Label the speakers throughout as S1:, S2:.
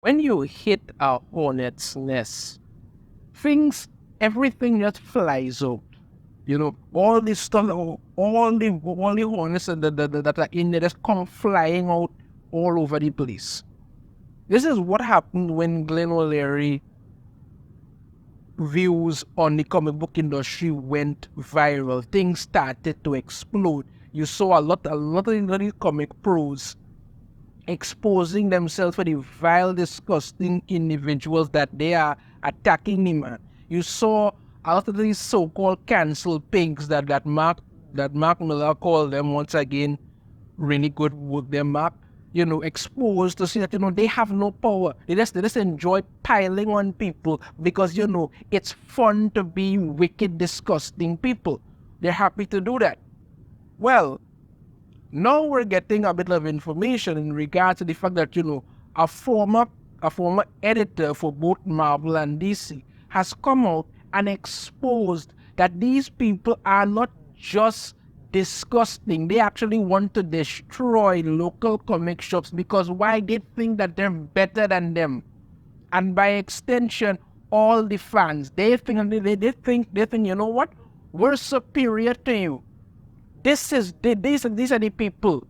S1: when you hit a hornet's nest, everything just flies out. All this stuff, all the hornets that are in there just come flying out all over the place. This is what happened when Glenn O'Leary views on the comic book industry went viral. Things started to explode. You saw a lot of these comic pros exposing themselves for the vile, disgusting individuals that they are attacking the man. You saw a lot of these so-called cancel pinks that Mark Miller called them, once again, really good work there, Mark, exposed to see that, they have no power. They just enjoy piling on people because, it's fun to be wicked, disgusting people. They're happy to do that. Well, now we're getting a bit of information in regard to the fact that, a former editor for both Marvel and DC has come out and exposed that these people are not just disgusting. They actually want to destroy local comic shops because why? They think that they're better than them. And by extension, all the fans, they think, you know what? We're superior to you. These are the people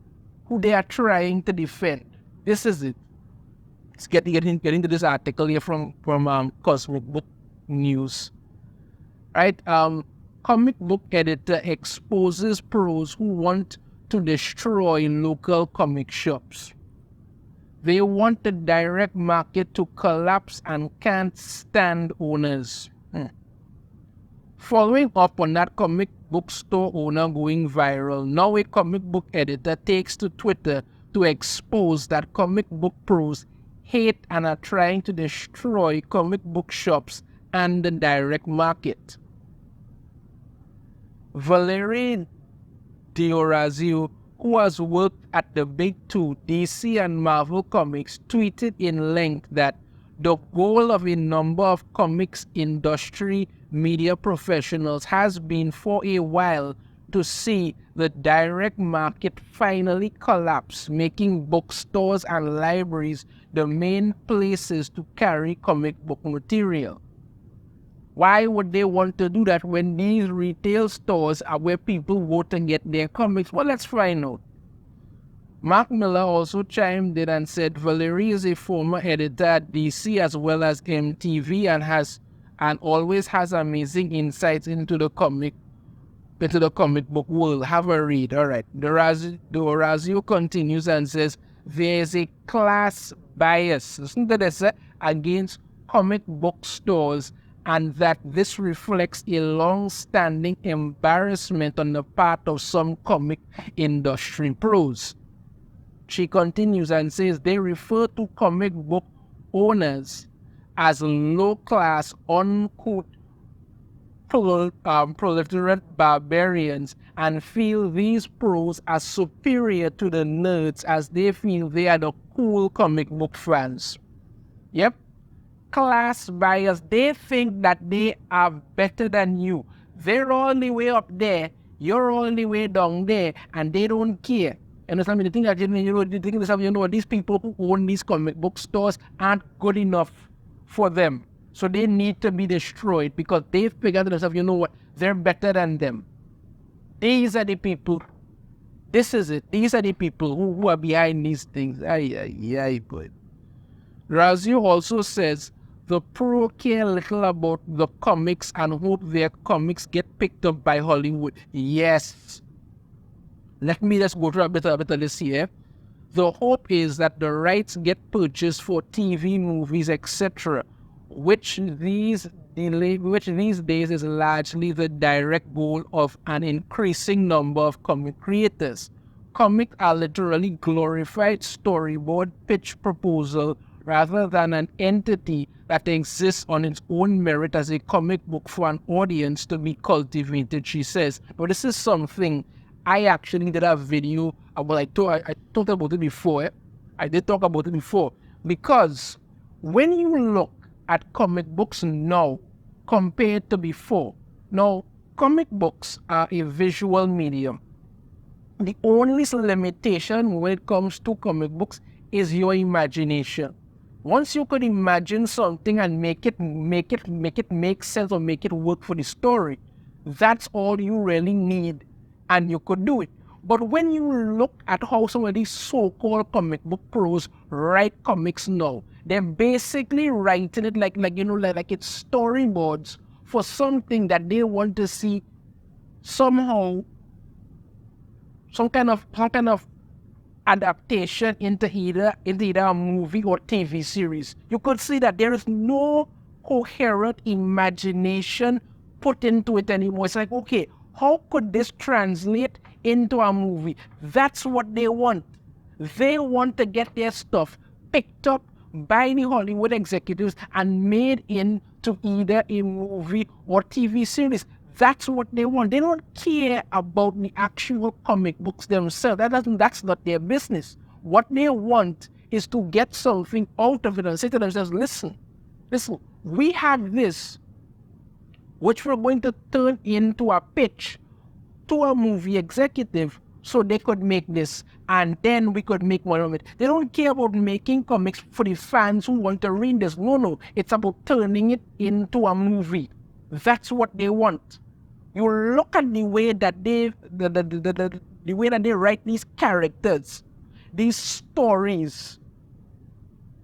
S1: who they are trying to defend. This is it. Let's get into this article here from Cosmic Book News. Right? Comic book editor exposes pros who want to destroy local comic shops. They want the direct market to collapse and can't stand owners. Following up on that comic book store owner going viral, now a comic book editor takes to Twitter to expose that comic book pros hate and are trying to destroy comic book shops and the direct market. Valerie D'Orazio, who has worked at the big two, DC and Marvel Comics, tweeted in length that the goal of a number of comics industry media professionals has been for a while to see the direct market finally collapse, making bookstores and libraries the main places to carry comic book material. Why would they want to do that when these retail stores are where people go to get their comics? Well, let's find out. Mark Miller also chimed in and said Valerie is a former editor at DC as well as MTV and always has amazing insights into the comic book world. Have a read. All right. D'Orazio continues and says there is a class bias, isn't that, against comic book stores, and that this reflects a long-standing embarrassment on the part of some comic industry pros. She continues and says they refer to comic book owners as low-class, uncouth, proliferate barbarians and feel these pros are superior to the nerds as they feel they are the cool comic book fans. Yep. Class bias. They think that they are better than you. They're all the way up there, you're all the way down there, and they don't care. And I mean, the thing that these people who own these comic book stores aren't good enough for them. So they need to be destroyed because they figure to themselves, they're better than them. These are the people. This is it. These are the people who are behind these things. Boy. Razio also says the pro care little about the comics and hope their comics get picked up by Hollywood. Yes. Let me just go through a bit of this here. The hope is that the rights get purchased for TV, movies, etc., which these days is largely the direct goal of an increasing number of comic creators. Comics are literally glorified storyboard pitch proposal rather than an entity that exists on its own merit as a comic book for an audience to be cultivated, she says. But this is something I actually did a video about. I talked about it before. I did talk about it before. Because when you look at comic books now compared to before, now comic books are a visual medium. The only limitation when it comes to comic books is your imagination. Once you could imagine something and make it make sense or make it work for the story, that's all you really need, and you could do it. But when you look at how some of these so-called comic book pros write comics now, they're basically writing it like it's storyboards for something that they want to see somehow, some kind of adaptation into either a movie or TV series. You could see that there is no coherent imagination put into it anymore. It's like, okay, how could this translate into a movie? That's what they want. They want to get their stuff picked up by the Hollywood executives and made into either a movie or TV series. That's what they want. They don't care about the actual comic books themselves. That's not their business. What they want is to get something out of it and say to themselves, listen, we have this, which we're going to turn into a pitch to a movie executive so they could make this, and then we could make one of it. They don't care about making comics for the fans who want to read this. No. It's about turning it into a movie. That's what they want. You look at the way that the way that they write these characters, these stories,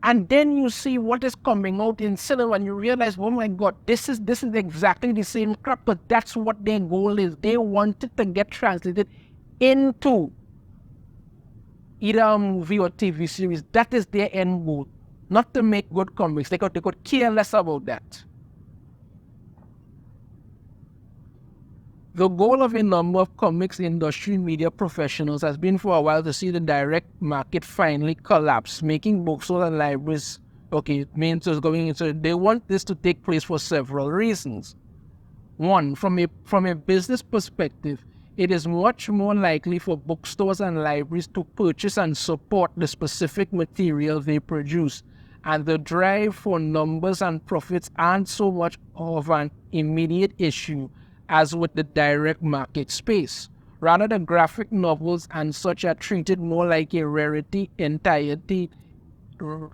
S1: and then you see what is coming out in cinema, and you realize, oh my God, this is exactly the same crap. But that's what their goal is. They want it to get translated into either a movie or TV series. That is their end goal, not to make good comics. They could care less about that. The goal of a number of comics industry media professionals has been for a while to see the direct market finally collapse, making bookstores and libraries going into. They want this to take place for several reasons. One, from a business perspective, it is much more likely for bookstores and libraries to purchase and support the specific material they produce, and the drive for numbers and profits aren't so much of an immediate issue as with the direct market space. Rather, the graphic novels and such are treated more like a rarefied entirety in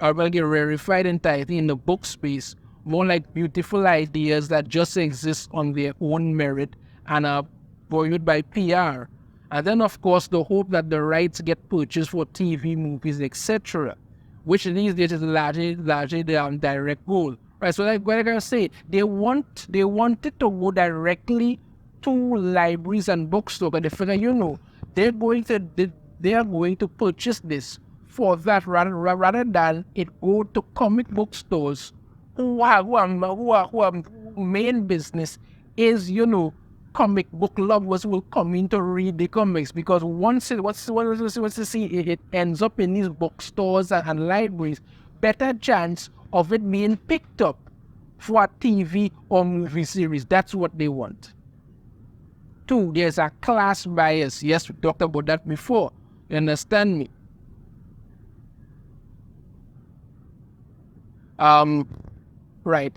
S1: the book space, more like beautiful ideas that just exist on their own merit and are buoyed by PR. And then, of course, the hope that the rights get purchased for TV, movies, etc., which these days is largely the direct goal. Right, so like what I gotta say, they want it to go directly to libraries and bookstores, but they figure, they are going to purchase this for that rather than it go to comic book stores who are main business is comic book lovers will come in to read the comics, because once you see it ends up in these bookstores and libraries, better chance of it being picked up for a TV or movie series. That's what they want. Two, there's a class bias. Yes, we talked about that before. You understand me? Right.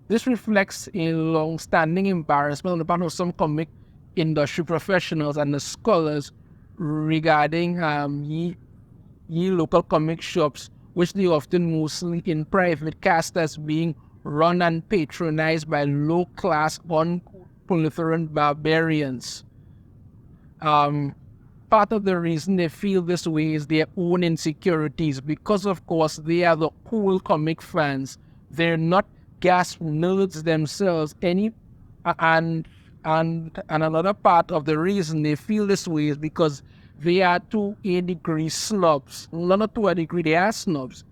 S1: This reflects a long-standing embarrassment on the part of some comic industry professionals and the scholars regarding ye local comic shops, which they often mostly in private cast as being run and patronized by low-class, unproliferant barbarians. Part of the reason they feel this way is their own insecurities, because of course they are the cool comic fans. They're not gas nerds themselves. And another part of the reason they feel this way is because they are to a degree snobs. Not to a degree, they are snobs.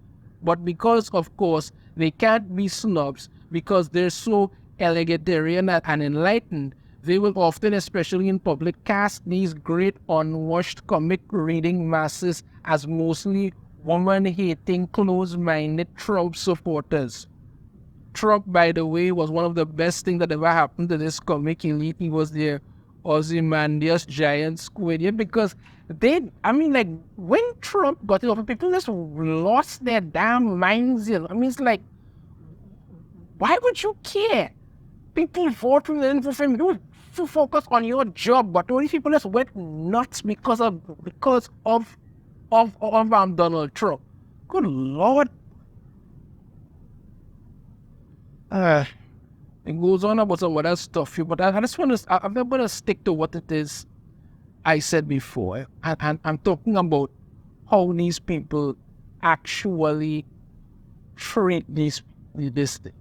S1: But because, of course, they can't be snobs because they're so egalitarian and enlightened, they will often, especially in public, cast these great unwashed comic reading masses as mostly woman-hating, close-minded Trump supporters. Trump, by the way, was one of the best things that ever happened to this comic elite. He was the Ozymandias giant squid, because when Trump got it over, people just lost their damn minds. It's like, why would you care? People vote for him. You focus on your job, but only people just went nuts because of Donald Trump. Good Lord. Uh, it goes on about some other stuff here, but I just want to, I'm going to stick to what it is I said before. And I'm talking about how these people actually treat this thing.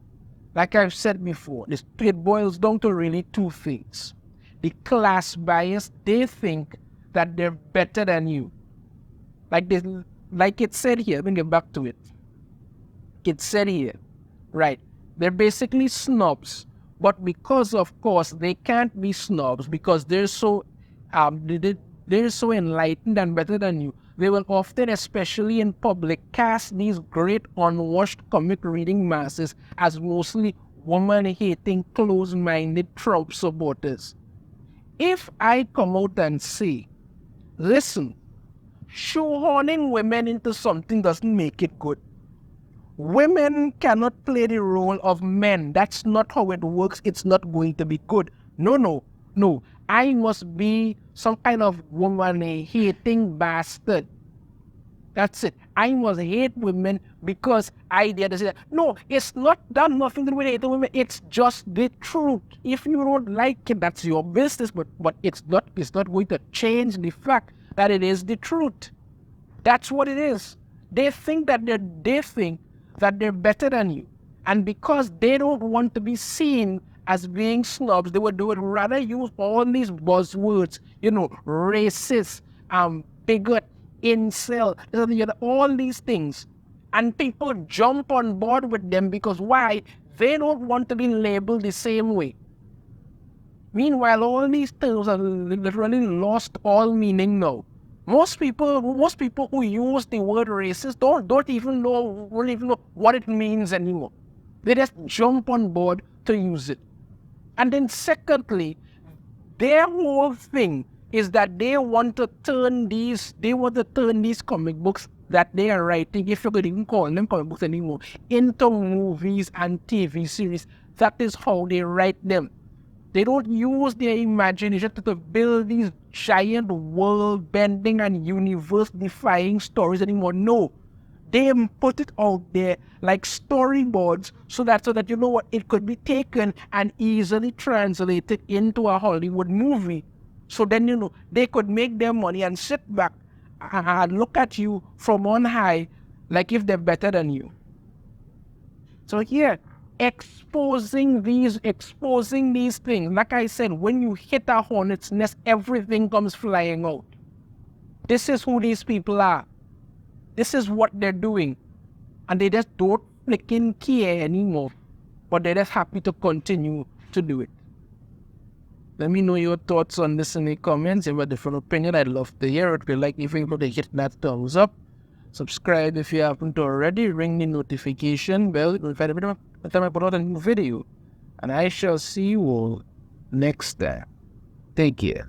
S1: Like I've said before, it boils down to really two things. The class bias, they think that they're better than you. Like it said here, let me get back to it. It said here, right? They're basically snobs, but because of course they can't be snobs because they're so they're so enlightened and better than you. They will often, especially in public, cast these great unwashed comic reading masses as mostly woman-hating, closed-minded Trump supporters. If I come out and say, listen, shoehorning women into something doesn't make it good. Women cannot play the role of men. That's not how it works. It's not going to be good. No. I must be some kind of woman-hating bastard. That's it. I must hate women because I dare to say that. No, it's not done nothing to do with hating women. It's just the truth. If you don't like it, that's your business. But it's not going to change the fact that it is the truth. That's what it is. They think that they're better than you. And because they don't want to be seen as being snobs, they would rather use all these buzzwords, racist, bigot, incel, all these things. And people jump on board with them because why? They don't want to be labeled the same way. Meanwhile, all these terms are literally lost all meaning now. Most people who use the word racist don't even know what it means anymore. They just jump on board to use it. And then secondly, their whole thing is that they want to turn these comic books that they are writing, if you could even call them comic books anymore, into movies and TV series. That is how they write them. They don't use their imagination to build these giant world-bending and universe-defying stories anymore. No, they put it out there like storyboards so that it could be taken and easily translated into a Hollywood movie. So then they could make their money and sit back and look at you from on high like if they're better than you. So here, exposing these things. Like I said, when you hit a hornet's nest, everything comes flying out. This is who these people are. This is what they're doing. And they just don't freaking care anymore. But they're just happy to continue to do it. Let me know your thoughts on this in the comments. If you have a different opinion, I'd love to hear it. If you like, if you could hit that thumbs up. Subscribe if you haven't already. Ring the notification bell. You'll find every time I put out a new video. And I shall see you all next time. Take care.